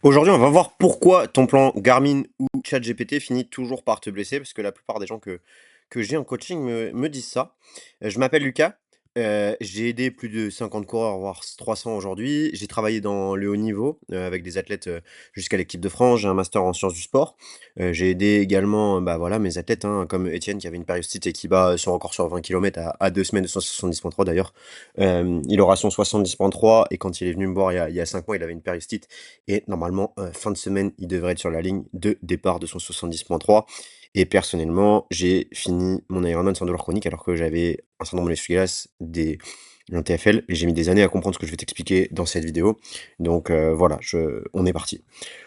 Aujourd'hui, on va voir pourquoi ton plan Garmin ou ChatGPT finit toujours par te blesser, parce que la plupart des gens que j'ai en coaching me disent ça. Je m'appelle Lucas, j'ai aidé plus de 50 coureurs, voire 300 aujourd'hui. J'ai travaillé dans le haut niveau, avec des athlètes, jusqu'à l'équipe de France. J'ai un master en sciences du sport. J'ai aidé également, bah, voilà, mes athlètes, hein, comme Étienne qui avait une périostite et qui bat son record sur 20 kilomètres à 2 semaines de son 70,3 d'ailleurs. Il aura son 70,3 et quand il est venu me voir il y a 5 mois, il avait une périostite et normalement, fin de semaine, il devrait être sur la ligne de départ de son 70,3 et personnellement, j'ai fini mon Ironman sans douleur chronique alors que j'avais un syndrome de l'essuie-glace, un TFL et j'ai mis des années à comprendre ce que je vais t'expliquer dans cette vidéo. Donc voilà, on est parti.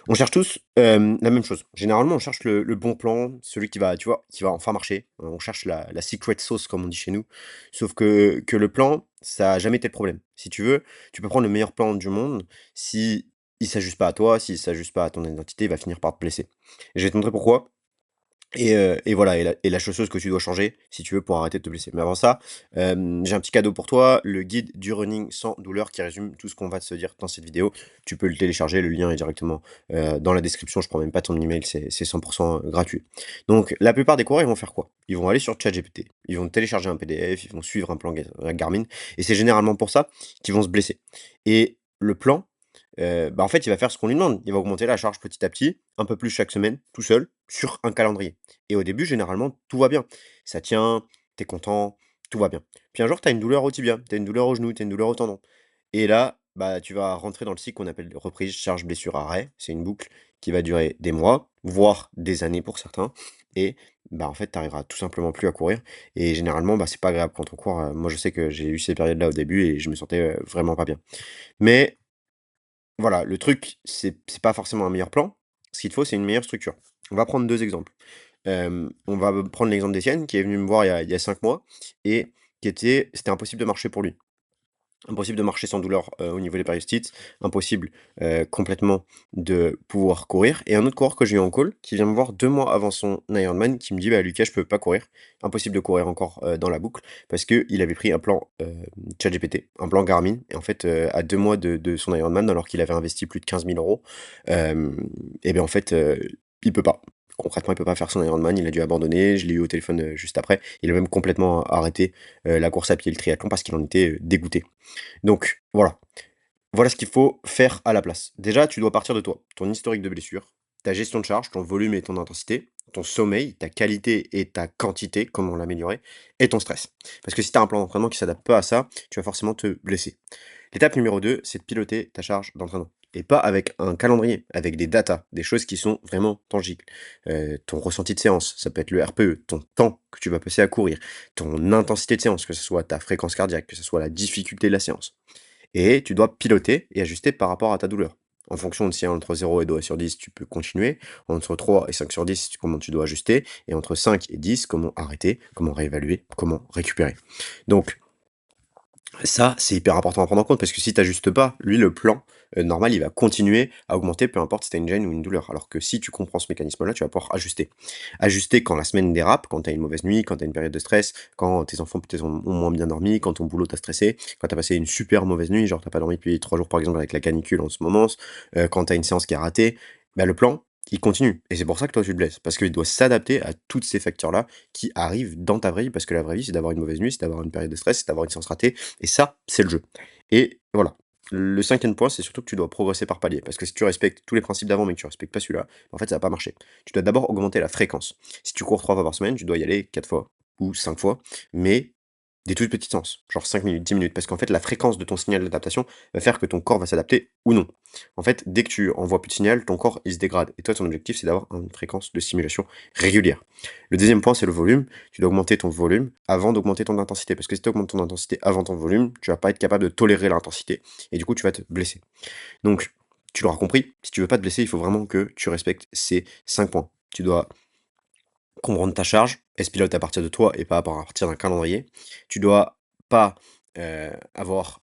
On cherche tous, la même chose. Généralement, on cherche le bon plan, celui qui va, tu vois, qui va enfin marcher. On cherche la secret sauce comme on dit chez nous. Sauf que le plan, ça a jamais été le problème. Si tu veux, tu peux prendre le meilleur plan du monde, si il s'ajuste pas à toi, s'il s'ajuste pas à ton identité, il va finir par te blesser. Et je vais te montrer pourquoi et voilà et la chose que tu dois changer, si tu veux, pour arrêter de te blesser. Mais avant ça, j'ai un petit cadeau pour toi, le guide du running sans douleur qui résume tout ce qu'on va te se dire dans cette vidéo. Tu peux le télécharger, le lien est directement, dans la description. Je prends même pas ton email, c'est 100 gratuit. Donc la plupart des coureurs, ils vont faire quoi? Ils vont aller sur ChatGPT, ils vont télécharger un PDF, ils vont suivre un plan Garmin et c'est généralement pour ça qu'ils vont se blesser et le plan, bah, en fait, il va faire ce qu'on lui demande. Il va augmenter la charge petit à petit, un peu plus chaque semaine, tout seul, sur un calendrier. Et au début, généralement, tout va bien. Ça tient, t'es content, tout va bien. Puis un jour, tu as une douleur au tibia, tu as une douleur au genou, tu as une douleur au tendon. Et là, bah, tu vas rentrer dans le cycle qu'on appelle reprise, charge, blessure, arrêt. C'est une boucle qui va durer des mois, voire des années pour certains. Et bah, en fait, tu arriveras tout simplement plus à courir. Et généralement, bah, c'est pas agréable quand on court. Moi, je sais que j'ai eu ces périodes-là au début et je me sentais vraiment pas bien. Mais voilà, le truc, c'est pas forcément un meilleur plan. Ce qu'il te faut, c'est une meilleure structure. On va prendre 2 exemples. On va prendre l'exemple d'Étienne qui est venu me voir il y a 5 mois et c'était impossible de marcher pour lui. Impossible de marcher sans douleur, au niveau des périostites, impossible, complètement de pouvoir courir et un autre coureur que j'ai eu en call qui vient me voir 2 mois avant son Ironman qui me dit: «Bah Lucas, je peux pas courir». Impossible de courir encore, dans la boucle parce qu'il avait pris un plan, ChatGPT, un plan Garmin et en fait, à 2 mois de son Ironman alors qu'il avait investi plus de 15 000 €, et bien en fait, il peut pas. Concrètement, il peut pas faire son Ironman, il a dû abandonner. Je l'ai eu au téléphone, juste après. Il a même complètement arrêté, la course à pied, le triathlon parce qu'il en était, dégoûté. Donc voilà, voilà ce qu'il faut faire à la place. Déjà, tu dois partir de toi, ton historique de blessure, ta gestion de charge, ton volume et ton intensité, ton sommeil, ta qualité et ta quantité, comment l'améliorer, et ton stress. Parce que si tu as un plan d'entraînement qui s'adapte pas à ça, tu vas forcément te blesser. L'étape numéro 2, c'est de piloter ta charge d'entraînement. Et pas avec un calendrier, avec des datas, des choses qui sont vraiment tangibles. Ton ressenti de séance, ça peut être le RPE, ton temps que tu vas passer à courir, ton intensité de séance, que ce soit ta fréquence cardiaque, que ce soit la difficulté de la séance. Et tu dois piloter et ajuster par rapport à ta douleur. En fonction de si entre 0 et 2 sur 10, tu peux continuer. Entre 3 et 5 sur 10, comment tu dois ajuster. Et entre 5 et 10, comment arrêter, comment réévaluer, comment récupérer. Donc, ça, c'est hyper important à prendre en compte parce que si tu ajustes pas, lui, le plan, normal, il va continuer à augmenter, peu importe si tu as une gêne ou une douleur. Alors que si tu comprends ce mécanisme-là, tu vas pouvoir ajuster. Ajuster quand la semaine dérape, quand tu as une mauvaise nuit, quand tu as une période de stress, quand tes enfants peut-être ont moins bien dormi, quand ton boulot t'a stressé, quand tu as passé une super mauvaise nuit, genre tu pas dormi depuis 3 jours par exemple avec la canicule en ce moment, quand tu as une séance qui est ratée, bah, le plan, il continue. Et c'est pour ça que toi tu te blesses. Parce qu'il doit s'adapter à tous ces facteurs-là qui arrivent dans ta vraie vie. Parce que la vraie vie, c'est d'avoir une mauvaise nuit, c'est d'avoir une période de stress, c'est d'avoir une séance ratée, et ça, c'est le jeu. Et voilà. Le cinquième point, c'est surtout que tu dois progresser par palier. Parce que si tu respectes tous les principes d'avant, mais que tu respectes pas celui-là, en fait, ça va pas marcher. Tu dois d'abord augmenter la fréquence. Si tu cours 3 fois par semaine, tu dois y aller 4 fois ou 5 fois, mais des toutes petites séances, genre 5 minutes, 10 minutes. Parce qu'en fait, la fréquence de ton signal d'adaptation va faire que ton corps va s'adapter ou non. En fait, dès que tu envoies plus de signal, ton corps, il se dégrade. Et toi, ton objectif, c'est d'avoir une fréquence de stimulation régulière. Le deuxième point, c'est le volume. Tu dois augmenter ton volume avant d'augmenter ton intensité. Parce que si tu augmentes ton intensité avant ton volume, tu vas pas être capable de tolérer l'intensité. Et du coup, tu vas te blesser. Donc, tu l'auras compris, si tu veux pas te blesser, il faut vraiment que tu respectes ces 5 points. Tu dois comprendre ta charge, elle se pilote à partir de toi et pas à partir d'un calendrier. Tu dois pas avoir,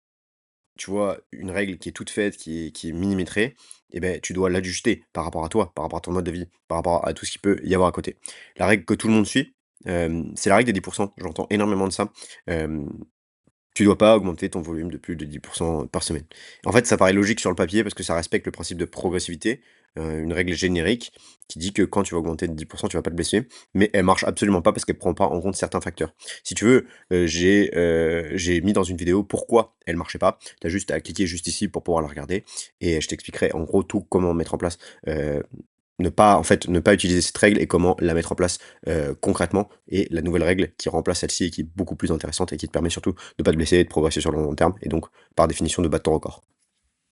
tu vois, une règle qui est toute faite, qui est millimétrée, et ben tu dois l'ajuster par rapport à toi, par rapport à ton mode de vie, par rapport à tout ce qu'il peut y avoir à côté. La règle que tout le monde suit, c'est la règle des 10. J'entends énormément de ça. Hem Tu dois pas augmenter ton volume de plus de 10 par semaine. En fait, ça paraît logique sur le papier parce que ça respecte le principe de progressivité, une règle générique qui dit que quand tu vas augmenter de 10 tu vas pas te blesser, mais elle marche absolument pas parce qu'elle prend pas en compte certains facteurs. Si tu veux, j'ai mis dans une vidéo pourquoi elle marchait pas. Tu as juste à cliquer juste ici pour pouvoir la regarder et je t'expliquerai en gros tout comment mettre en place, ne pas utiliser cette règle et comment la mettre en place, concrètement et la nouvelle règle qui remplace celle-ci et qui est beaucoup plus intéressante et qui te permet surtout de pas te blesser et de progresser sur le long terme et donc, par définition, de battre ton record.